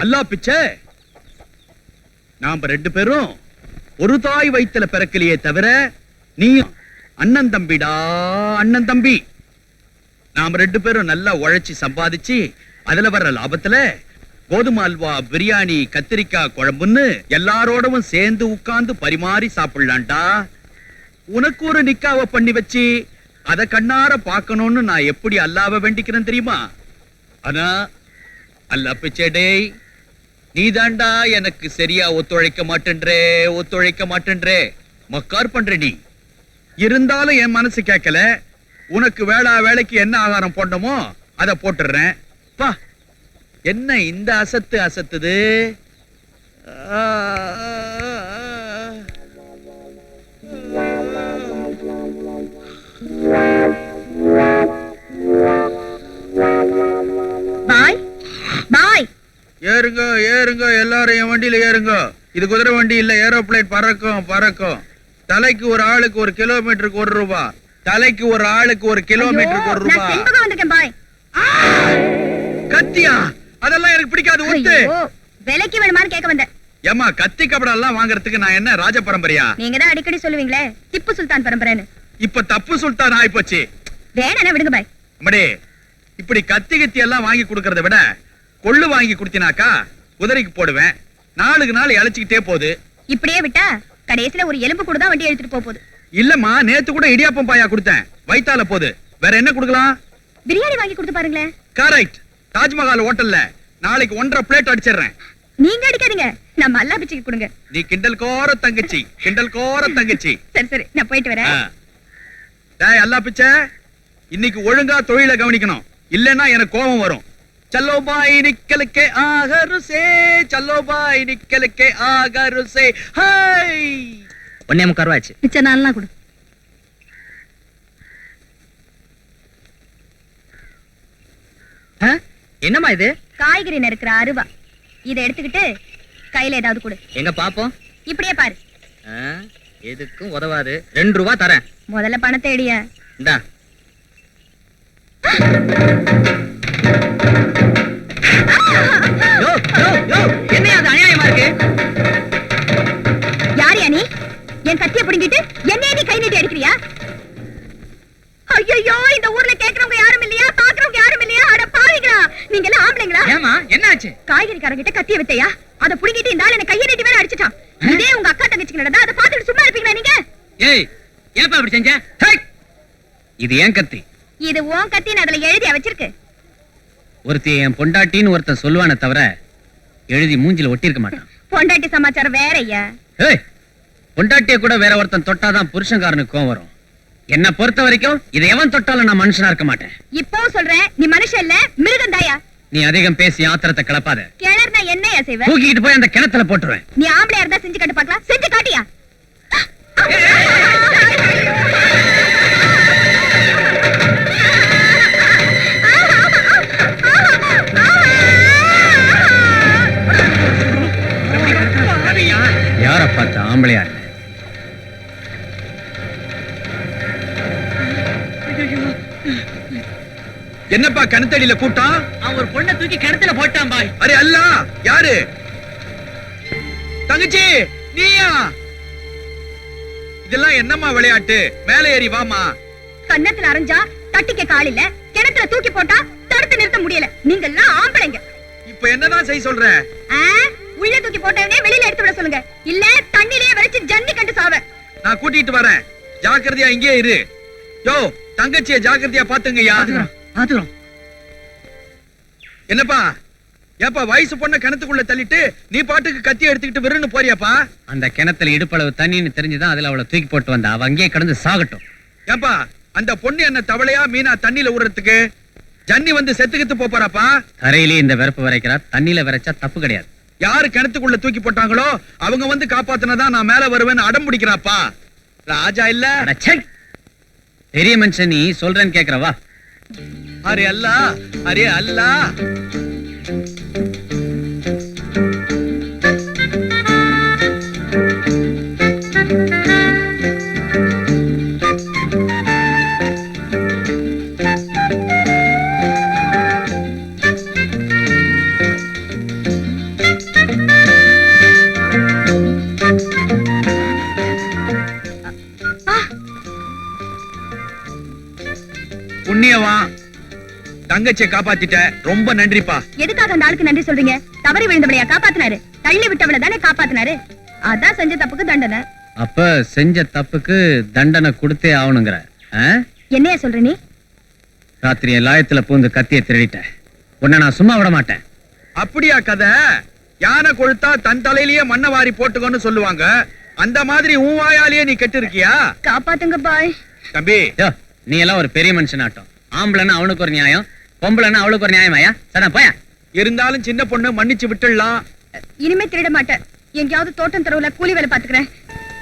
அல்லா பிச்சை, நாம ரெண்டு பேரும் ஒரு தாய் வயித்துல பிறக்கலையே தவிர நீ அண்ணன் தம்பிடா, அண்ணன் தம்பி. நாம ரெண்டு பேரும் நல்லா உழைச்சி சம்பாதிச்சு அதுல வர்ற லாபத்துல கோதுமை அல்வா, பிரியாணி, கத்திரிக்காய் குழம்புன்னு எல்லாரோடவும் சேர்ந்து உட்கார்ந்து பரிமாறி சாப்பிடலான்டா. உனக்கு ஒரு நிக்காவை பண்ணி வச்சு அத கண்ணார பாக்கணும்னு நான் எப்படி அல்லாவை வேண்டிக்கிறேன் தெரியுமா? ஆனா அல்லா பிச்சை, நீ தாண்டா எனக்கு சரியா ஒத்துழைக்க மாட்டேன்றே, மக்கார் பண்ற. நீ இருந்தாலும் என் மனசு கேட்கல. உனக்கு வேளைக்கு என்ன ஆகாரம் போடணுமோ அத போட்டுறேன். பா, என்ன இந்த அசத்துது? பாய் பாய், ஏறுங்க ஏறுங்க, எல்லாரும் என் வண்டியில ஏறுங்க. இது குதிரை வண்டி இல்ல, ஏரோப்ளேன். பறக்கும். தலைக்கு ஒரு ஆளுக்கு ஒரு கிலோமீட்டருக்கு ₹1. தலைக்கு ஒரு ஆளுக்கு ஒரு கிலோமீட்டருக்கு ₹1. கத்தியா? அதெல்லாம் எனக்கு பிடிக்காது. ஒத்து விலைக்கு வேணுமான்னு கேட்க வந்தேன். ஏமா, கத்தி கபடா எல்லாம் வாங்குறதுக்கு நான் என்ன ராஜ பரம்பரையா? நீங்க தான் அடிக்கடி சொல்லுவீங்களே திப்பு சுல்தான் பரம்பரைன்னு. இப்ப தப்பு சுல்தான் ஆயி போச்சு. வேணா விடுங்க பாய். அம்மாடே, இப்படி கத்தி எல்லாம் வாங்கி கொடுக்கறத விட கொள்ளு வாங்கி குடுத்தினாக்கா குதிரைக்கு போடுவேன். நாளுக்கு நாள் இழைச்சிக்கிட்டே போகுது. இப்படியே விட்டா கடைசியில ஒரு எலும்பு கூட தான் வண்டி எடுத்துட்டு போகுது. இல்லம்மா, நேத்து கூட இடியாப்பம் பாயா கொடுத்தேன், வயித்தால போகுது. வேற என்ன கொடுக்கலாம்? பிரியாணி வாங்கி கொடுத்து பாருங்களேன். கரெக்ட். தாஜ்மஹால் ஹோட்டல்ல நாளைக்கு 1.5 பிளேட் அடிச்சிடுறேன். நீங்க அடிக்காதீங்க, நம்ம அல்லா பிச்சைக்கு கொடுங்க. நீ கிண்டல் கோர தங்கச்சி. சரி, நான் போயிட்டு வரேன். டேய் அல்லா பிச்சை, இன்னைக்கு ஒழுங்கா தொழிலை கவனிக்கணும், இல்லன்னா எனக்கு கோபம் வரும். चलो भाई निकल के आगर से हाय ஒண்ணே முக்காருவாச்சு. மிச்ச நாள்லாம் கொடு. என்னம்மா இது? காய்கறி நறுக்கிற அருவா. இதை எடுத்துக்கிட்டு கையில ஏதாவது கொடு. எங்க பாப்போம். இப்படியே பாரு. எதுக்கும் உதவாது. ₹2 தரேன். முதல்ல பணத்தை எடிய. இந்தா. என்ன அது அநியாயமா இருக்கு? யாரியா நீ? என் கத்தியை பிடுங்கிட்டு என்ன நீ கை நீட்டி அடிக்கிறியா? ஐயோ, இந்த ஊர்ல கேக்குறவங்க யாரும் இல்லையா? பாக்குறவங்க யாரும் இல்லையா? அட பாவிங்களா, நீங்க எல்லாம் ஆம்பளைங்களா? ஏமா என்னாச்சு? காய்கறிக்காரங்கிட்ட கத்தியை வித்தையா? அத புடுங்கிட்டு இந்த ஆளு என்ன கையை நீட்டி வேற அடிச்சிட்டான். இதே உங்க அக்கா தங்கச்சிக்கு நடந்தா அதை பார்த்துட்டு சும்மா இருப்பீங்களா நீங்க? ஏய், ஏப்பா அப்படி செஞ்ச? இது ஏன் கத்தி? இது உன் கத்தின்னு அதுல எழுதியா வச்சிருக்கு. ஒருத்தி என் பொண்டாட்டின்னு ஒருத்தன் சொல்லுவானே தவிர எழுதி மூஞ்சில ஒட்டி இருக்க மாட்டான். பொண்டாட்டி சமாச்சாரம் வேற ஐயா. ஏய், பொண்டாட்டிய கூட வேற ஒருத்தன் தொட்டாதான் புருஷன்காரனுக்கு கோவம் வரும். என்ன பொறுத்த வரைக்கும் இதை எவன் தொட்டாலும் நான் மனுஷனா இருக்க மாட்டேன். இப்போ சொல்றேன், நீ மனுஷன் இல்ல மிருகம் தாயா. நீ அதிகம் பேசி ஆத்திரத்தை கிளப்பாத. கிணறுனா என்னையா செய்வ? தூக்கிட்டு போய் அந்த கிணத்துல போட்டுருவேன். நீ ஆம்பளையா இருந்தா செஞ்சு காட்டு பார்க்கலாம். செஞ்சு காட்டியா? யார பார்த்த ஆம்பளையா இல்ல. என்னப்பா கணத்தடியில கூட்டம்? அவன் ஒரு பொண்ணை தூக்கி கிணத்துல போட்டான் பாய். அரே அல்லா, யாரு? தங்கச்சி நீயா? இதெல்லாம் என்னம்மா விளையாட்டு? மேலே ஏறி வாமா. கன்னத்துல அரைஞ்சா தட்டிக்க கால் இல்ல, கிணத்துல தூக்கி போட்டா தடுத்து நிறுத்த முடியல. நீங்க எல்லாம் ஆம்பளைங்க. இப்ப என்னதான் செய்ய சொல்ற? உள்ள தூக்கி போட்டவனே வெளியில எடுத்து விட சொல்லுங்க, இல்ல தண்ணிலேயே வச்சு ஜன்னி கண்டு சாவ. நான் கூட்டிட்டு வரேன், ஜாக்கிரதையா இங்கே இரு. யோ, தங்கச்சியை ஜாக்கிரதையா பாத்துங்கய்யா. என்னப்பா ஏப்பா வயசு பொண்ண கிணத்துக்குள்ள தள்ளிட்டு நீ பாட்டுக்கு கத்தி எடுத்துக்கிட்டு விருன்னு போறியாப்பா? அந்த கிணத்துல இடுப்பளவு தண்ணின்னு தெரிஞ்சுதான் அதுல அவளை தூக்கி போட்டு வந்தா. அவ அங்கேயே கடந்து சாகட்டும். ஏப்பா அந்த பொண்ணு என்ன தவளையா மீனா தண்ணியில விடுறதுக்கு? ஜன்னி வந்து செத்துக்கிட்டு போறாப்பா. கரையிலே இந்த வெறுப்பு வரைக்கிறா, தண்ணியில வரைச்சா தப்பு கிடையாது. யாரு கிணத்துக்குள்ள தூக்கி போட்டாங்களோ அவங்க வந்து காப்பாத்தினதான் நான் மேல வருவேன்னு அடம் பிடிக்கிறாப்பா. ராஜா இல்ல பெரிய மனுஷன். நீ சொல்றேன்னு கேக்குறவா? அரே அல்லா, அரே அல்லா. தங்கச்சியை காப்பாத்திட்ட, ரொம்ப நன்றிப்பா. எதுக்காக அந்த ஆளுக்கு நன்றி சொல்றீங்க? தவறி விழுந்தவளையா காப்பாத்தினாரு? தள்ளி விட்டவளை தானே காப்பாத்தினாரு. அதான் செஞ்ச தப்புக்கு தண்டனை. அப்ப செஞ்ச தப்புக்கு தண்டனை கொடுத்தே ஆகணுங்கிற? என்னையா சொல்ற நீ? ராத்திரி என் லாயத்துல பூந்து கத்திய திருடிட்டேன். உன்னை நான் சும்மா விட மாட்டேன். அப்படியா கதை? யானை கொழுத்தா தன் தலையிலேயே மண்ணை வாரி போட்டுக்கோன்னு சொல்லுவாங்க. அந்த மாதிரி உன் வாயாலேயே நீ கெட்டு இருக்கியா? காப்பாத்துங்க பாய். தம்பி, யோ, நீ எல்லாம் ஒரு பெரிய மனுஷனாட்டம். ஆம்பளைன்னா அவனுக்கு ஒரு நியாயம், பொம்பளைன்னா அவளுக்கு ஒரு நியாயமாயா? சடா போயா. இருந்தாலும் சின்ன பொண்ணு மன்னிச்சு விட்டுடலாம். இனிமே திருட மாட்டேன். எங்கேயாவது தோட்டம் தெருவுல கூலி வேலை பாத்துக்கிறேன்.